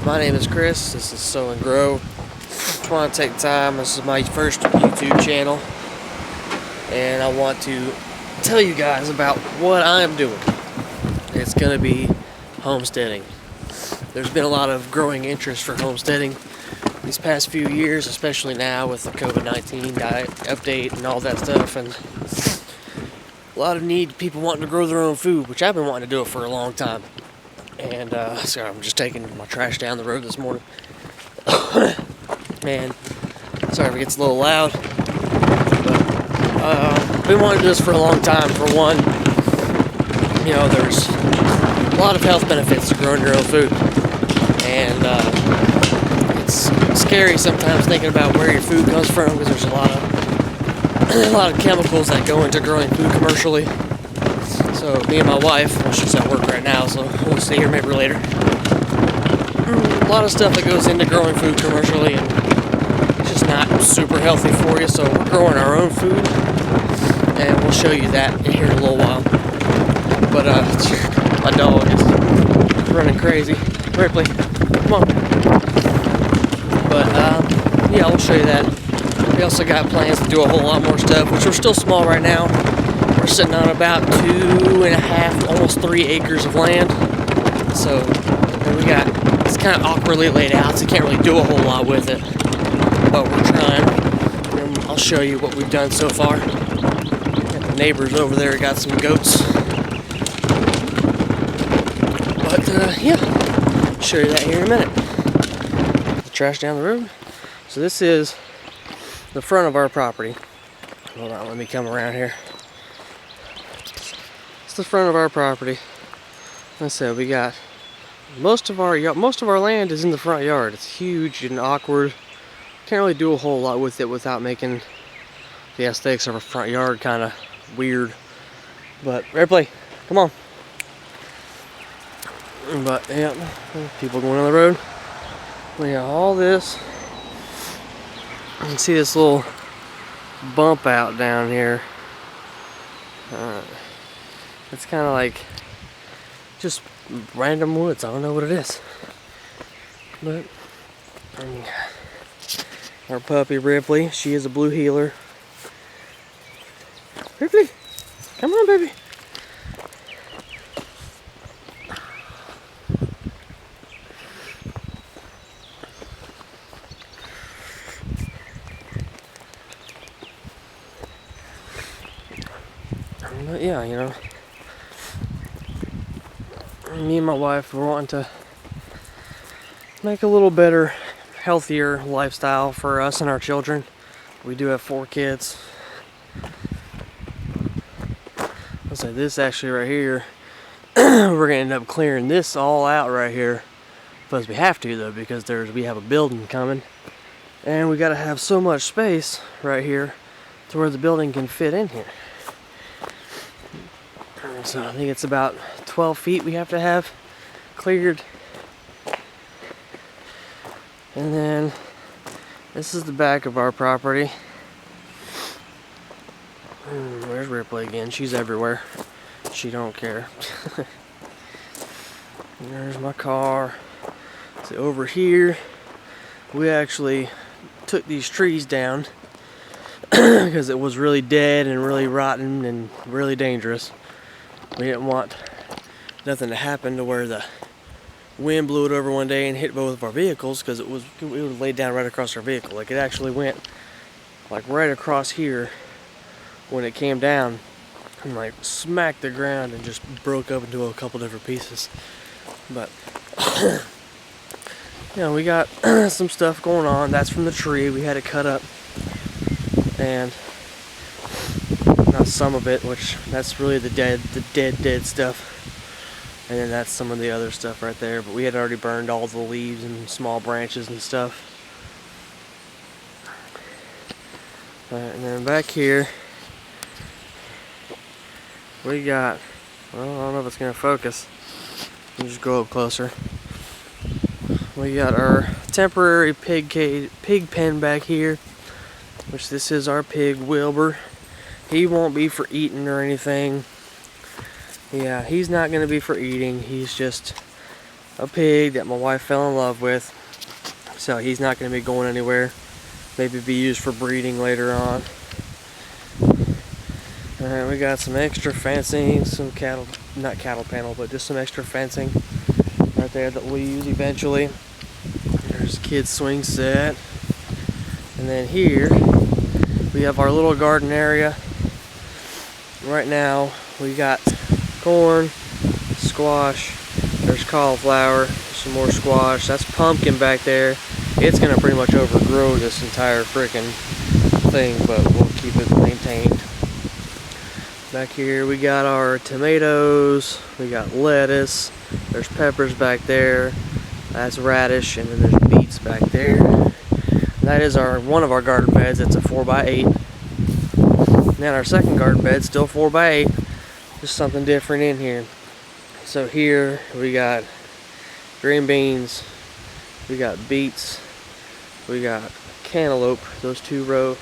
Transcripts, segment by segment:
My name is Chris. This is Sow and Grow. Just want to take time. This is my first YouTube channel, and I want to tell you guys about what I'm doing. It's going to be homesteading. There's been a lot of growing interest for homesteading these past few years, especially now with the COVID-19 diet update and all that stuff, and a lot of need, people wanting to grow their own food, which I've been wanting to do it for a long time. And so I'm just taking my trash down the road this morning. Man, sorry if it gets a little loud, but I've been wanting to do this for a long time. For one, you know, there's a lot of health benefits to growing your own food, and it's scary sometimes thinking about where your food comes from, because there's a lot of chemicals that go into growing food commercially. So me and my wife, well, she's at work right now, so we'll see her maybe later. A lot of stuff that goes into growing food commercially, and it's just not super healthy for you. So we're growing our own food, and we'll show you that in here in a little while. But my dog is running crazy. Ripley, come on. But yeah, we'll show you that. We also got plans to do a whole lot more stuff, which we're still small right now. We're sitting on about 2.5, almost 3 acres of land. So it's kind of awkwardly laid out, so you can't really do a whole lot with it. But we're trying. And I'll show you what we've done so far. Got the neighbors over there got some goats. But yeah, I'll show you that here in a minute. The trash down the road. So this is the front of our property. Hold on, let me come around here. The front of our property. Like I said, we got most of our land is in the front yard. It's huge and awkward. Can't really do a whole lot with it without making the aesthetics of our front yard kind of weird. But Ripley, come on. But yeah, people going on the road. We got all this. You can see this little bump out down here. It's kind of like just random woods. I don't know what it is. But our puppy Ripley, she is a blue heeler. Ripley, come on, baby. But yeah, you know, me and my wife, we're wanting to make a little better, healthier lifestyle for us and our children. We do have 4 kids. I'll say this actually right here, we're gonna end up clearing this all out right here. Plus we have to though, because we have a building coming, and we gotta have so much space right here to where the building can fit in here. So I think it's about 12 feet we have to have cleared. And then this is the back of our property. There's Ripley again. She's everywhere. She don't care. There's my car. So over here, we actually took these trees down because it was really dead and really rotten and really dangerous. We didn't want nothing to happen to where the wind blew it over one day and hit both of our vehicles, because it would have laid down right across our vehicle. Like, it actually went like right across here when it came down, and like smacked the ground and just broke up into a couple different pieces. But you know, we got some stuff going on. That's from the tree. We had it cut up, and not some of it, which that's really the dead stuff. And then that's some of the other stuff right there. But we had already burned all the leaves and small branches and stuff. And then back here, we got, well, I don't know if it's going to focus. Let me just go up closer. We got our temporary pig pen back here, which this is our pig Wilbur. He won't be for eating or anything. Yeah, he's not going to be for eating. He's just a pig that my wife fell in love with. So he's not going to be going anywhere. Maybe be used for breeding later on. Alright, we got some extra fencing, some cattle, not cattle panel, but just some extra fencing right there that we'll use eventually. There's a kid's swing set. And then here, we have our little garden area. Right now, we got corn, squash, there's cauliflower, some more squash, that's pumpkin back there. It's gonna pretty much overgrow this entire freaking thing, but we'll keep it maintained. Back here we got our tomatoes, we got lettuce, there's peppers back there, that's radish, and then there's beets back there. That is one of our garden beds. It's a 4x8. And then our second garden bed, still 4x8, just something different in here. So here we got green beans, we got beets, we got cantaloupe, those 2 rows.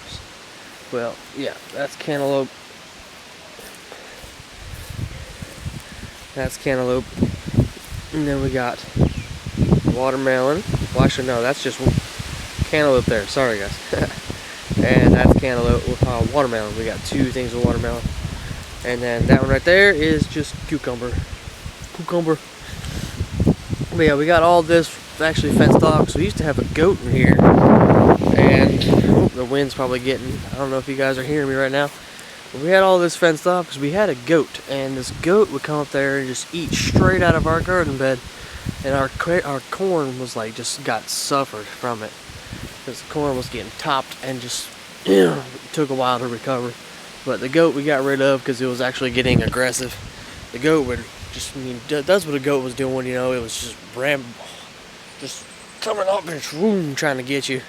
Well, yeah, that's cantaloupe. That's cantaloupe. And then we got watermelon. Well, actually, no, that's just cantaloupe there. Sorry, guys. And that's cantaloupe with watermelon. We got 2 things of watermelon. And then that one right there is just cucumber. But yeah, we got all this actually fenced off. So we used to have a goat in here. And the wind's probably getting, I don't know if you guys are hearing me right now. We had all this fenced off because we had a goat, and this goat would come up there and just eat straight out of our garden bed, and our corn was like just got suffered from it because the corn was getting topped and just took a while to recover. But the goat we got rid of because it was actually getting aggressive. The goat would just, I mean, that's what a goat was doing, you know. It was just just coming up and swoon, trying to get you.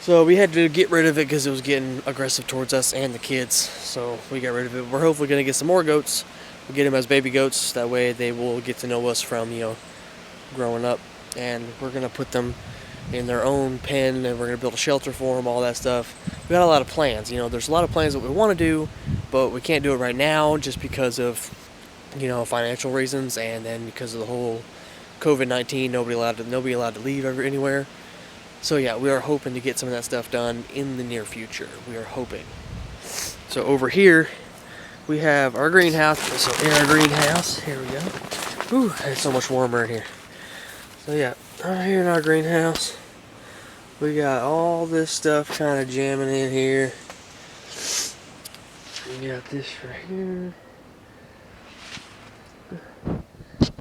So we had to get rid of it because it was getting aggressive towards us and the kids. So we got rid of it. We're hopefully going to get some more goats. We'll get them as baby goats. That way they will get to know us from, you know, growing up. And we're going to put them in their own pen, and we're going to build a shelter for them, all that stuff. We got a lot of plans. You know, there's a lot of plans that we want to do, but we can't do it right now just because of, you know, financial reasons, and then because of the whole COVID-19, nobody allowed to leave anywhere. So yeah, we are hoping to get some of that stuff done in the near future. We are hoping. So over here, we have our greenhouse. So in our greenhouse, here we go. Whew, it's so much warmer in here. So yeah, right here in our greenhouse, we got all this stuff kind of jamming in here. We got this right here.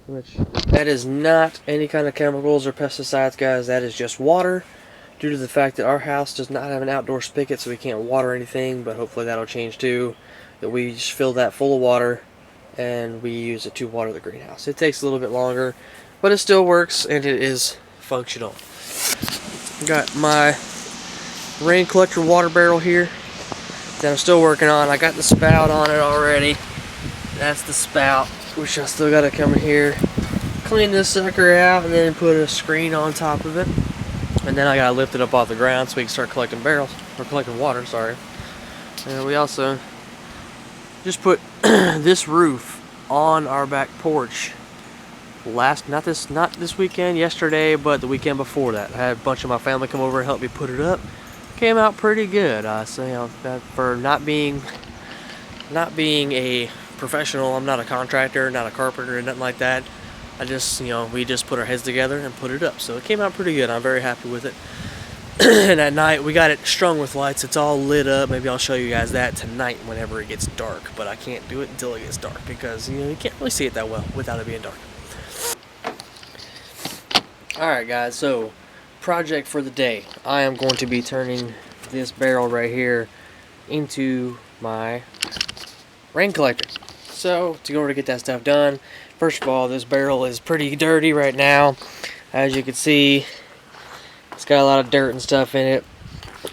Which, that is not any kind of chemicals or pesticides, guys. That is just water, due to the fact that our house does not have an outdoor spigot, so we can't water anything, but hopefully that'll change too. That we just fill that full of water and we use it to water the greenhouse. It takes a little bit longer, but it still works and it is functional. Got my rain collector water barrel here that I'm still working on. I got the spout on it already. That's the spout, which I still gotta come in here, clean this sucker out, and then put a screen on top of it. And then I gotta lift it up off the ground so we can start collecting collecting water, sorry. And we also just put this roof on our back porch not this weekend, yesterday, but the weekend before that. I had a bunch of my family come over and help me put it up. Came out pretty good. So, you know, for not being a professional, I'm not a contractor, not a carpenter, nothing like that. I just, you know, we just put our heads together and put it up. So it came out pretty good. I'm very happy with it. And at night, we got it strung with lights. It's all lit up. Maybe I'll show you guys that tonight whenever it gets dark. But I can't do it until it gets dark because, you know, you can't really see it that well without it being dark. Alright guys, so project for the day. I am going to be turning this barrel right here into my rain collector. So, to go over to get that stuff done, first of all, this barrel is pretty dirty right now. As you can see, it's got a lot of dirt and stuff in it.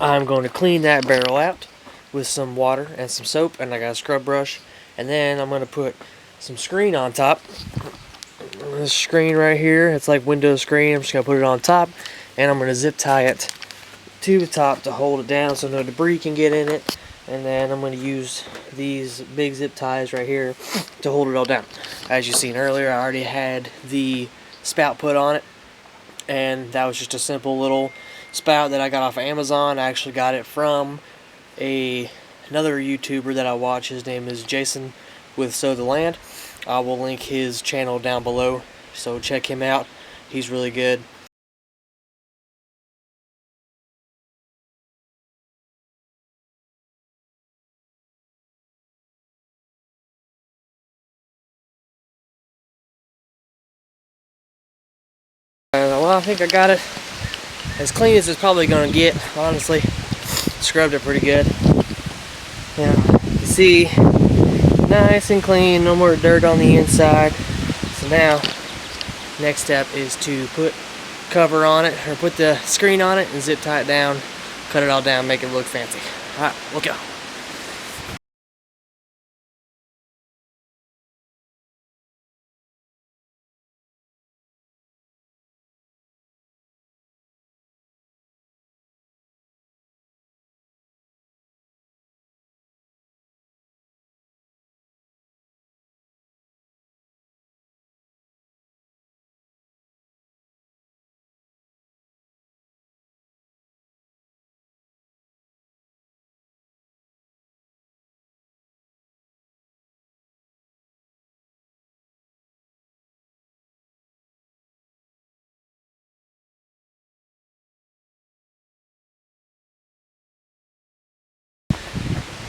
I'm going to clean that barrel out with some water and some soap, and I got a scrub brush. And then I'm going to put some screen on top. This screen right here, it's like window screen. I'm just going to put it on top, and I'm going to zip tie it to the top to hold it down so no debris can get in it. And then I'm going to use these big zip ties right here to hold it all down. As you seen earlier, I already had the spout put on it, and that was just a simple little spout that I got off of Amazon. I actually got it from another YouTuber that I watch. His name is Jason with Sow the Land. I will link his channel down below, so check him out. He's really good. Well, I think I got it as clean as it's probably going to get, honestly. Scrubbed it pretty good. Yeah, you can see, nice and clean, no more dirt on the inside. So now, next step is to put cover on it, or put the screen on it and zip tie it down, cut it all down, make it look fancy. Alright, we'll go.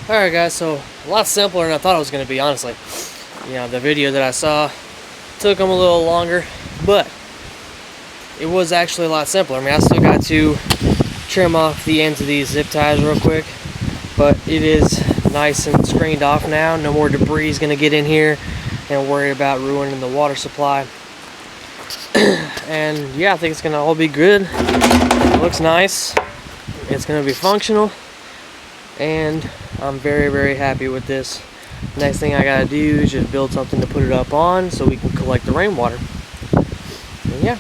Alright guys, so a lot simpler than I thought it was going to be, honestly. You know, the video that I saw took them a little longer, but it was actually a lot simpler. I mean, I still got to trim off the ends of these zip ties real quick, but it is nice and screened off now. No more debris is going to get in here and worry about ruining the water supply. And yeah, I think it's going to all be good. It looks nice. It's going to be functional. And I'm very, very happy with this. Next thing I gotta do is just build something to put it up on so we can collect the rainwater. And yeah.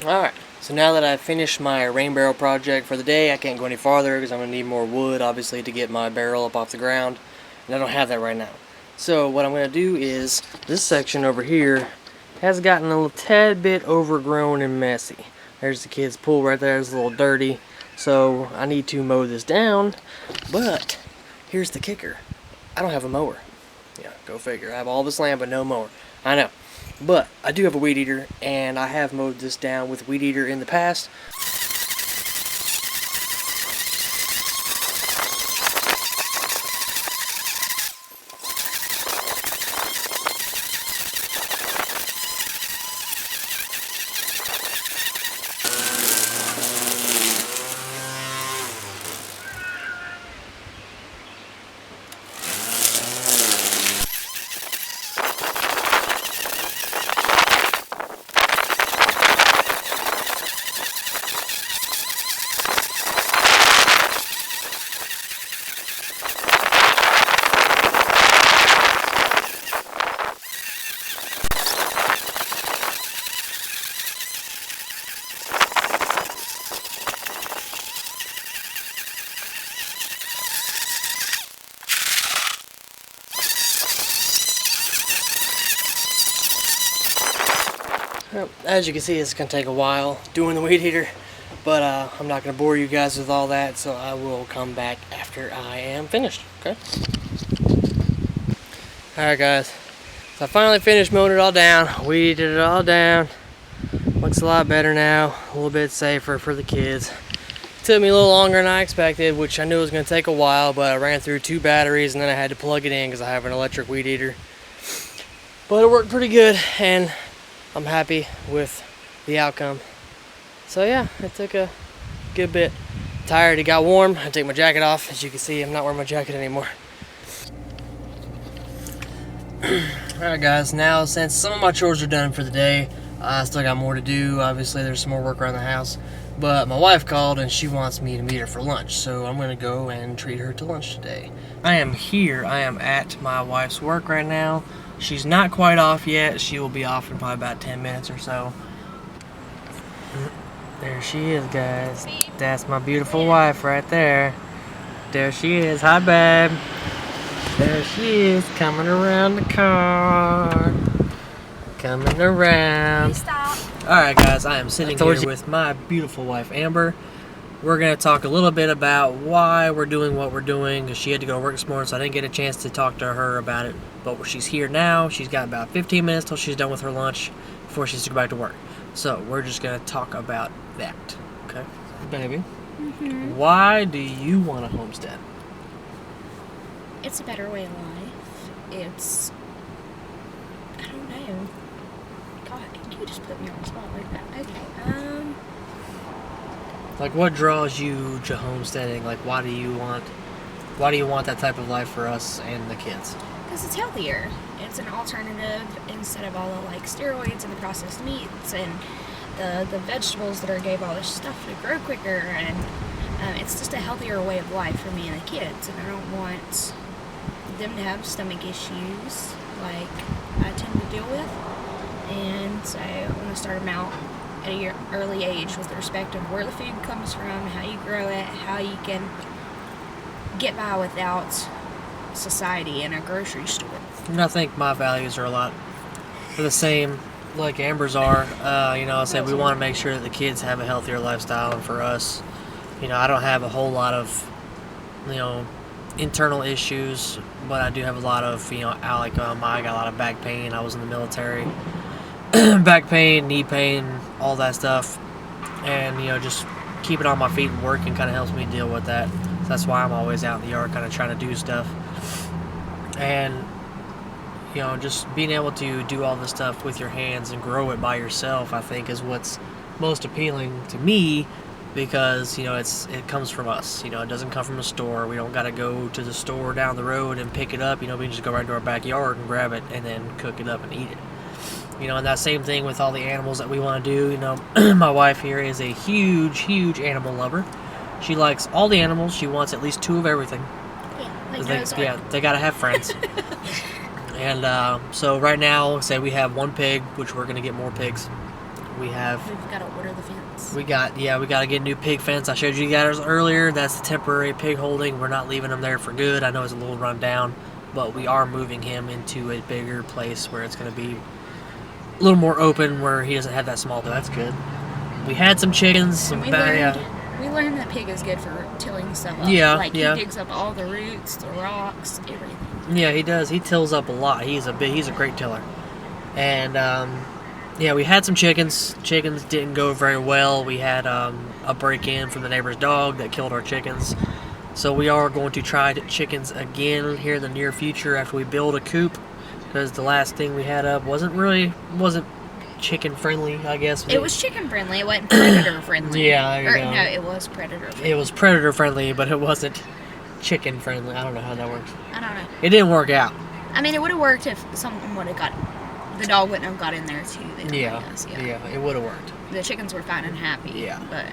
Alright, so now that I've finished my rain barrel project for the day, I can't go any farther because I'm gonna need more wood, obviously, to get my barrel up off the ground. And I don't have that right now. So what I'm gonna do is, this section over here has gotten a little tad bit overgrown and messy. There's the kids' pool right there. It's a little dirty. So I need to mow this down. But here's the kicker. I don't have a mower. Yeah, go figure. I have all this land but no mower. I know. But I do have a weed eater, and I have mowed this down with a weed eater in the past. As you can see, it's going to take a while doing the weed eater, but I'm not going to bore you guys with all that, so I will come back after I am finished, okay? Alright guys, so I finally finished mowing it all down, weeded it all down. Looks a lot better now, a little bit safer for the kids. It took me a little longer than I expected, which I knew was going to take a while, but I ran through 2 batteries and then I had to plug it in because I have an electric weed eater. But it worked pretty good, and I'm happy with the outcome. So yeah, it took a good bit. Tired, it got warm. I take my jacket off. As you can see, I'm not wearing my jacket anymore. Alright guys, now since some of my chores are done for the day, I still got more to do. Obviously there's some more work around the house, but my wife called and she wants me to meet her for lunch, so I'm gonna go and treat her to lunch today. I am at my wife's work right now. She's not quite off yet. She will be off in probably about 10 minutes or so. There she is, guys. That's my beautiful wife right there. There she is. Hi, babe. There she is, coming around the car. Coming around. Stop. Alright guys, I am sitting here with my beautiful wife Amber. We're going to talk a little bit about why we're doing what we're doing, because she had to go to work this morning, so I didn't get a chance to talk to her about it. But she's here now. She's got about 15 minutes till she's done with her lunch before she has to go back to work. So we're just going to talk about that. Okay? Baby, why do you want a homestead? It's a better way of life. It's... I don't know. God, you just put me on the spot like that. Okay, Like, what draws you to homesteading? Like, why do you want that type of life for us and the kids? because it's healthier. It's an alternative instead of all the, like, steroids and the processed meats and the vegetables that are gave all this stuff to grow quicker, and it's just a healthier way of life for me and the kids, and I don't want them to have stomach issues like I tend to deal with, and so I want to start them out at an early age with the respect of where the food comes from, how you grow it, how you can get by without society in a grocery store. And I think my values are a lot the same like Amber's are. I said we want to make sure that the kids have a healthier lifestyle, and for us, I don't have a whole lot of, internal issues, but I do have a lot of, I got a lot of back pain. I was in the military. Back pain, knee pain, all that stuff, and just keeping on my feet and working kind of helps me deal with that. So that's why I'm always out in the yard kind of trying to do stuff, and just being able to do all this stuff with your hands and grow it by yourself, I think, is what's most appealing to me, because it comes from us. It doesn't come from a store. We don't got to go to the store down the road and pick it up. We can just go right to our backyard and grab it and then cook it up and eat it. And that same thing with all the animals that we want to do. My wife here is a huge, huge animal lover. She likes all the animals. She wants at least 2 of everything. Yeah, they got to have friends. And so right now, say we have 1 pig, which we're going to get more pigs. We've got to order the fence. We got to get a new pig fence. I showed you guys earlier. That's the temporary pig holding. We're not leaving him there for good. I know it's a little run down, but we are moving him into a bigger place where it's going to be a little more open, where he doesn't have that small door. That's good. We had some chickens. We learned that pig is good for tilling stuff up. He digs up all the roots, the rocks, everything. Yeah, he does. He tills up a lot. He's a great tiller. And we had some chickens. Chickens didn't go very well. We had a break-in from the neighbor's dog that killed our chickens. So we are going to try chickens again here in the near future after we build a coop, because the last thing we had up wasn't chicken friendly, I guess. It was chicken friendly. It wasn't predator friendly. Yeah, there you go. No, it was predator friendly. It was predator friendly, but it wasn't chicken friendly. I don't know how that works. I don't know. It didn't work out. I mean, it would have worked if someone would have the dog wouldn't have got in there too. Then, Yeah, it would have worked. The chickens were fine and happy. Yeah. But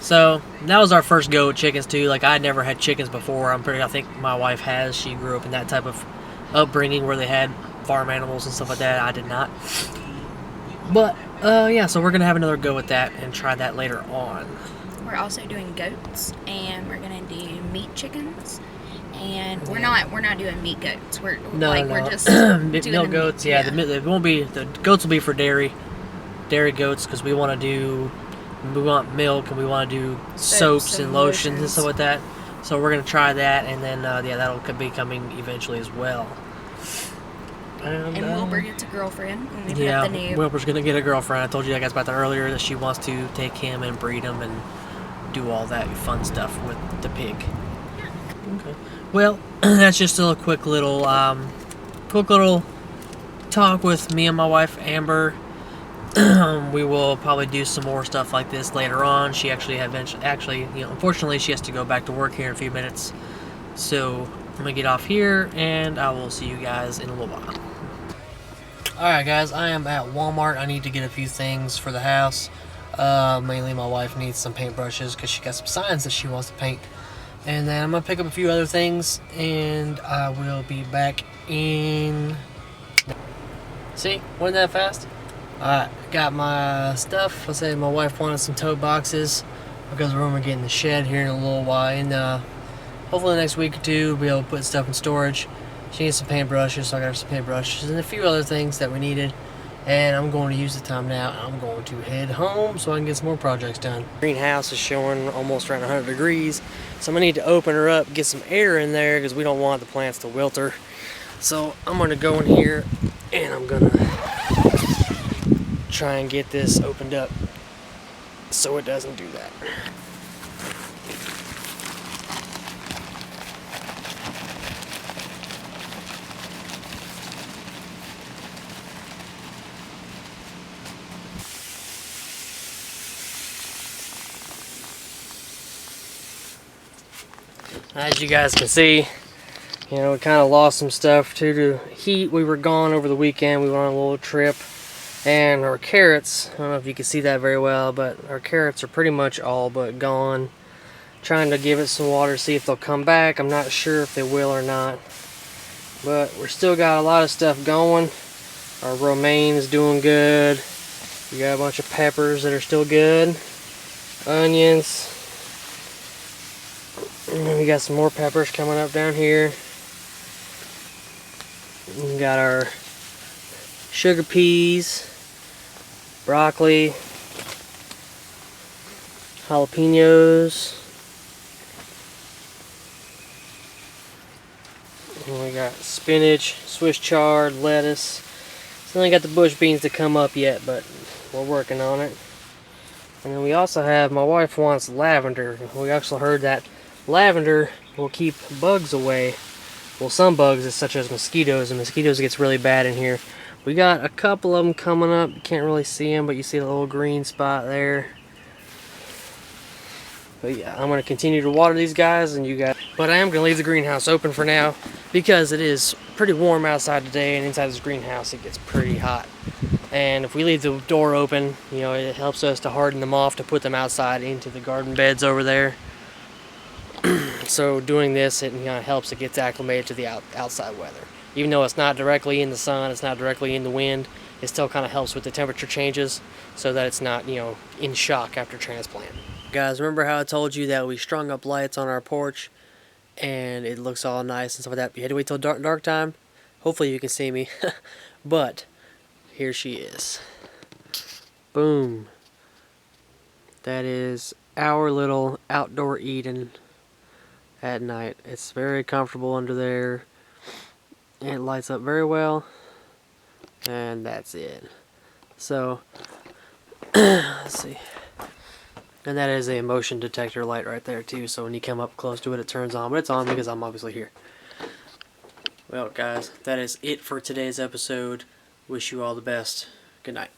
so that was our first go at chickens too. Like, I never had chickens before. I think my wife has. She grew up in that type of upbringing where they had farm animals and stuff like that. I did not. But so we're gonna have another go at that and try that later on. We're also doing goats, and we're gonna do meat chickens, and we're not doing meat goats. We're just doing milk goats. Yeah, the goats will be for dairy goats, because we want milk, and we want to do soaps and lotions and stuff like that. So we're gonna try that, and then that'll be coming eventually as well. And Wilbur gets a girlfriend when we put up the new. Wilbur's gonna get a girlfriend. I told you guys about that earlier, that she wants to take him and breed him and do all that fun stuff with the pig. Yeah. Okay. Well, that's just a quick little talk with me and my wife Amber. We will probably do some more stuff like this later on. She unfortunately, she has to go back to work here in a few minutes. So I'm gonna get off here, and I will see you guys in a little while. Alright guys, I am at Walmart. I need to get a few things for the house. Mainly my wife needs some paintbrushes, because she got some signs that she wants to paint. And then I'm going to pick up a few other things, and I will be back in... See? Wasn't that fast? Alright, got my stuff. I said my wife wanted some tote boxes, because we're going to get in the shed here in a little while. And hopefully the next week or two we'll be able to put stuff in storage. She needs some paintbrushes, so I got her some paintbrushes and a few other things that we needed. And I'm going to use the time now. I'm going to head home so I can get some more projects done. Greenhouse is showing almost around 100 degrees. So I'm going to need to open her up, get some air in there because we don't want the plants to wilter. So I'm going to go in here and I'm going to try and get this opened up so it doesn't do that. As you guys can see, you know, we kind of lost some stuff due to heat. We were gone over the weekend. We went on a little trip. And our carrots, I don't know if you can see that very well, but our carrots are pretty much all but gone. Trying to give it some water, see if they'll come back. I'm not sure if they will or not. But we're still got a lot of stuff going. Our romaine's doing good. We got a bunch of peppers that are still good. Onions. And then we got some more peppers coming up down here. We got our sugar peas, broccoli, jalapenos. And we got spinach, Swiss chard, lettuce. Still ain't got the bush beans to come up yet, but we're working on it. And then we also have, my wife wants lavender. We also heard that lavender will keep bugs away. Well, some bugs, such as mosquitoes, and mosquitoes gets really bad in here. We got a couple of them coming up. You can't really see them, but you see the little green spot there. But yeah, I'm going to continue to water these guys, and you guys. But I am going to leave the greenhouse open for now because it is pretty warm outside today, and inside this greenhouse it gets pretty hot. And if we leave the door open, you know, it helps us to harden them off to put them outside into the garden beds over there. So doing this, it helps it gets acclimated to the outside weather. Even though it's not directly in the sun, it's not directly in the wind, it still kind of helps with the temperature changes so that it's not, you know, in shock after transplant. Guys, remember how I told you that we strung up lights on our porch and it looks all nice and stuff like that? You had to wait till dark time. Hopefully you can see me. But here she is. Boom. That is our little outdoor Eden at night. It's very comfortable under there. It lights up very well. And that's it. So, let's see. And that is a motion detector light right there too. So when you come up close to it, it turns on. But it's on because I'm obviously here. Well, guys, that is it for today's episode. Wish you all the best. Good night.